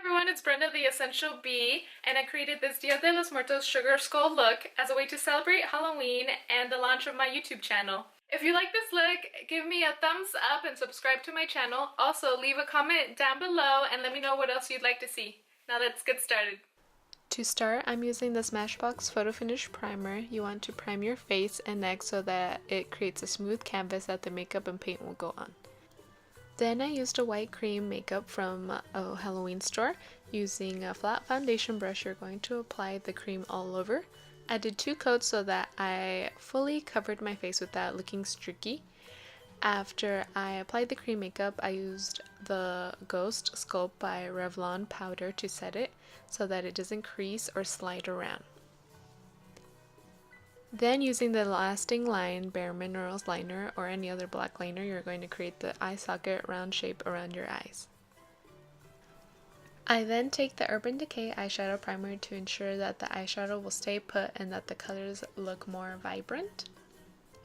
Everyone, it's Brenda the Essential Bee, and I created this Dia de los Muertos sugar skull look as a way to celebrate Halloween and the launch of my YouTube channel. If you like this look, give me a thumbs up and subscribe to my channel. Also, leave a comment down below and let me know what else you'd like to see. Now let's get started. To start, I'm using the Smashbox Photo Finish Primer. You want to prime your face and neck so that it creates a smooth canvas that the makeup and paint will go on. Then I used a white cream makeup from a Halloween store. Using a flat foundation brush, you're going to apply the cream all over. I did 2 coats so that I fully covered my face without looking streaky. After I applied the cream makeup, I used the Ghost Sculpt by Revlon powder to set it so that it doesn't crease or slide around. Then using the Lasting Line Bare Minerals liner or any other black liner, you're going to create the eye socket round shape around your eyes. I then take the Urban Decay eyeshadow primer to ensure that the eyeshadow will stay put and that the colors look more vibrant.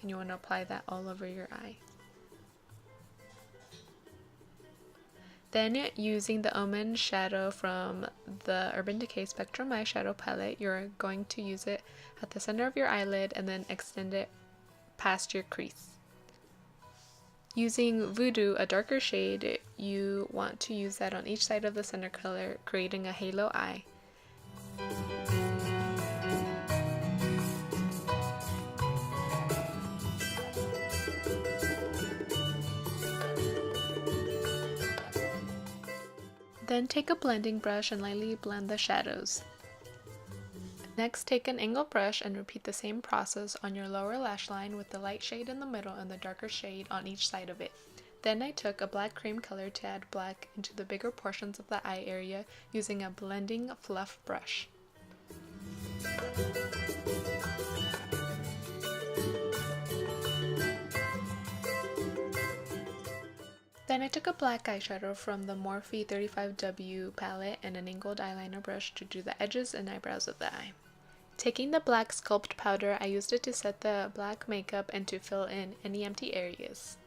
And you want to apply that all over your eye. Then using the Omen shadow from the Urban Decay Spectrum eyeshadow palette, you're going to use it at the center of your eyelid and then extend it past your crease. Using Voodoo, a darker shade, you want to use that on each side of the center color, creating a halo eye. Then take a blending brush and lightly blend the shadows. Next, take an angled brush and repeat the same process on your lower lash line with the light shade in the middle and the darker shade on each side of it. Then I took a black cream color to add black into the bigger portions of the eye area using a blending fluff brush. Then I took a black eyeshadow from the Morphe 35W palette and an angled eyeliner brush to do the edges and eyebrows of the eye. Taking the black sculpt powder, I used it to set the black makeup and to fill in any empty areas.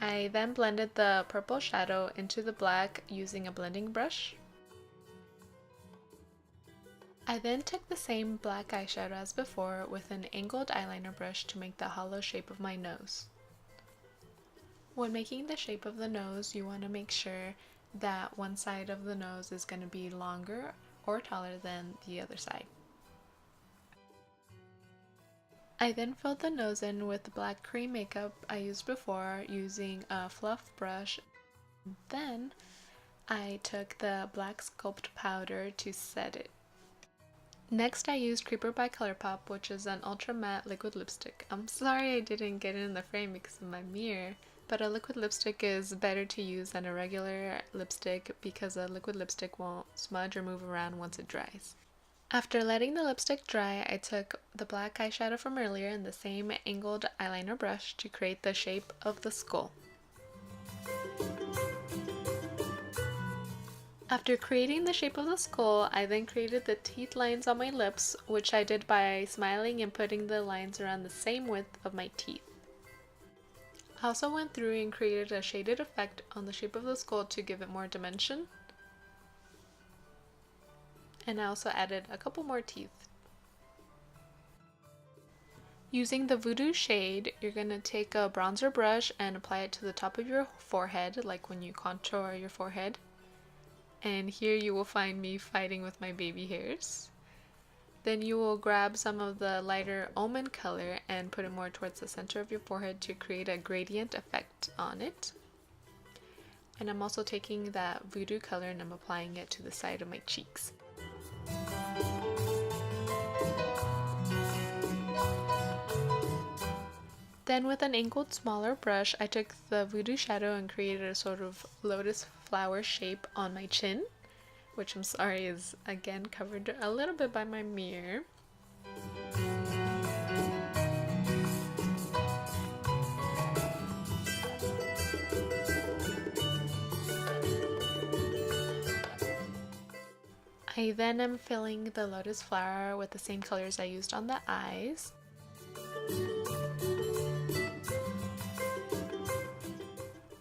I then blended the purple shadow into the black using a blending brush. I then took the same black eyeshadow as before with an angled eyeliner brush to make the hollow shape of my nose. When making the shape of the nose, you want to make sure that one side of the nose is going to be longer or taller than the other side. I then filled the nose in with the black cream makeup I used before using a fluff brush. Then I took the black sculpt powder to set it. Next, I used Creeper by ColourPop, which is an ultra matte liquid lipstick. I'm sorry I didn't get it in the frame because of my mirror, but a liquid lipstick is better to use than a regular lipstick because a liquid lipstick won't smudge or move around once it dries. After letting the lipstick dry, I took the black eyeshadow from earlier and the same angled eyeliner brush to create the shape of the skull. After creating the shape of the skull, I then created the teeth lines on my lips, which I did by smiling and putting the lines around the same width of my teeth. I also went through and created a shaded effect on the shape of the skull to give it more dimension. And I also added a couple more teeth. Using the Voodoo shade, you're going to take a bronzer brush and apply it to the top of your forehead, like when you contour your forehead. And here you will find me fighting with my baby hairs. Then you will grab some of the lighter Omen color and put it more towards the center of your forehead to create a gradient effect on it. And I'm also taking that Voodoo color and I'm applying it to the side of my cheeks. Then with an angled smaller brush, I took the Voodoo shadow and created a sort of lotus flower shape on my chin, which I'm sorry is again covered a little bit by my mirror. I then am filling the lotus flower with the same colors I used on the eyes.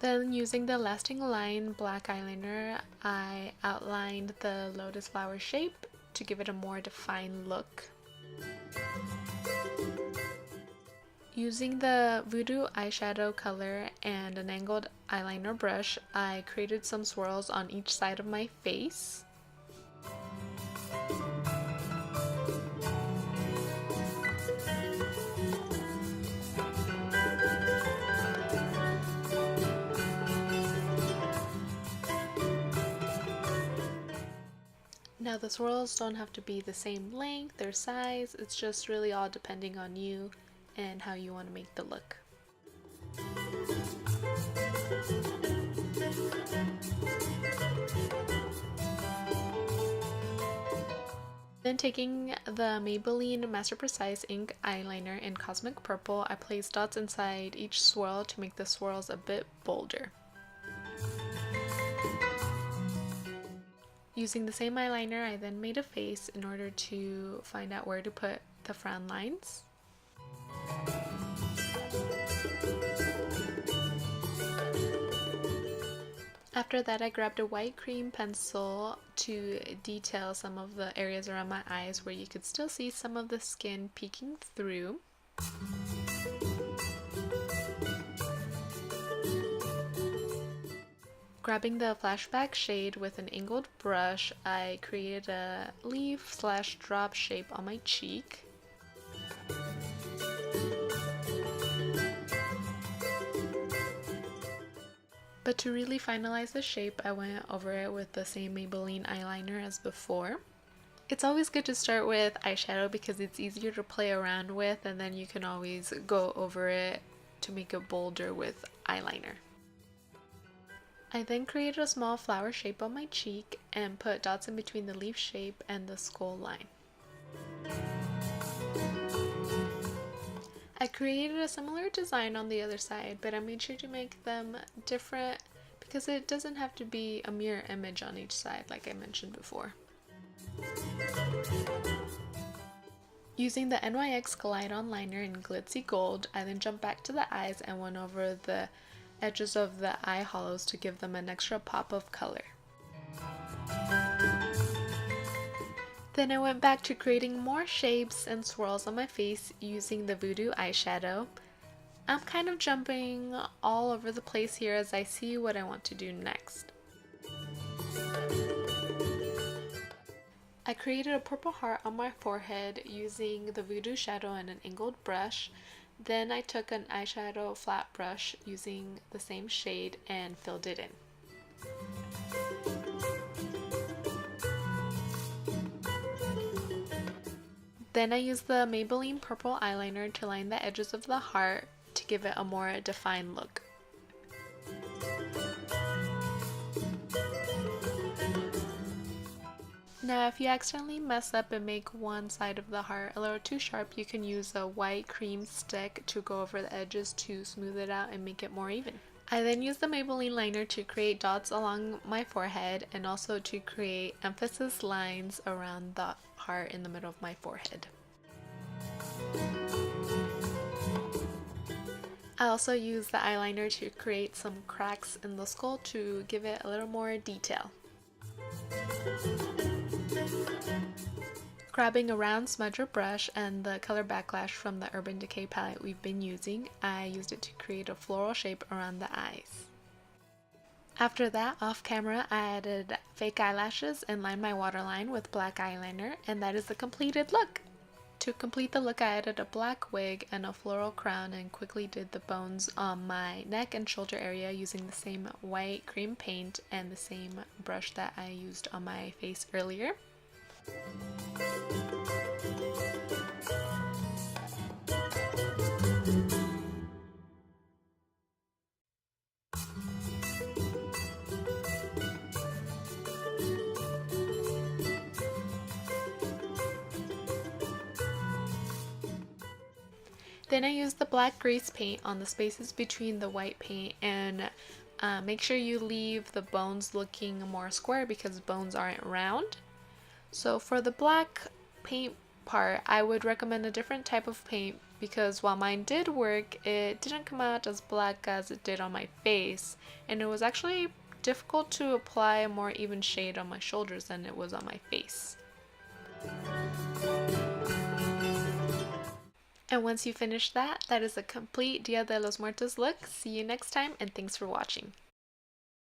Then using the Lasting Line black eyeliner, I outlined the lotus flower shape to give it a more defined look. Using the Voodoo eyeshadow color and an angled eyeliner brush, I created some swirls on each side of my face. Now the swirls don't have to be the same length or size, it's just really all depending on you and how you want to make the look. Then taking the Maybelline Master Precise Ink Eyeliner in Cosmic Purple, I placed dots inside each swirl to make the swirls a bit bolder. Using the same eyeliner, I then made a face in order to find out where to put the frown lines. After that, I grabbed a white cream pencil to detail some of the areas around my eyes where you could still see some of the skin peeking through. Grabbing the flashback shade with an angled brush, I created a leaf/drop shape on my cheek. But to really finalize the shape, I went over it with the same Maybelline eyeliner as before. It's always good to start with eyeshadow because it's easier to play around with, and then you can always go over it to make it bolder with eyeliner. I then created a small flower shape on my cheek and put dots in between the leaf shape and the skull line. I created a similar design on the other side, but I made sure to make them different because it doesn't have to be a mirror image on each side like I mentioned before. Using the NYX Glide On Liner in Glitzy Gold, I then jumped back to the eyes and went over the edges of the eye hollows to give them an extra pop of color. Then I went back to creating more shapes and swirls on my face using the Voodoo eyeshadow. I'm kind of jumping all over the place here as I see what I want to do next. I created a purple heart on my forehead using the Voodoo shadow and an angled brush. Then I took an eyeshadow flat brush using the same shade and filled it in. Then I used the Maybelline purple eyeliner to line the edges of the heart to give it a more defined look. Now if you accidentally mess up and make one side of the heart a little too sharp, you can use a white cream stick to go over the edges to smooth it out and make it more even. I then used the Maybelline liner to create dots along my forehead and also to create emphasis lines around the heart in the middle of my forehead. I also used the eyeliner to create some cracks in the skull to give it a little more detail. Grabbing a round smudger brush and the color Backlash from the Urban Decay palette we've been using, I used it to create a floral shape around the eyes. After that, off camera, I added fake eyelashes and lined my waterline with black eyeliner, and that is the completed look! To complete the look, I added a black wig and a floral crown and quickly did the bones on my neck and shoulder area using the same white cream paint and the same brush that I used on my face earlier. Then I used the black grease paint on the spaces between the white paint, and make sure you leave the bones looking more square because bones aren't round. So for the black paint part, I would recommend a different type of paint because while mine did work, it didn't come out as black as it did on my face, and it was actually difficult to apply a more even shade on my shoulders than it was on my face. And once you finish that, that is a complete Dia de los Muertos look. See you next time, and thanks for watching.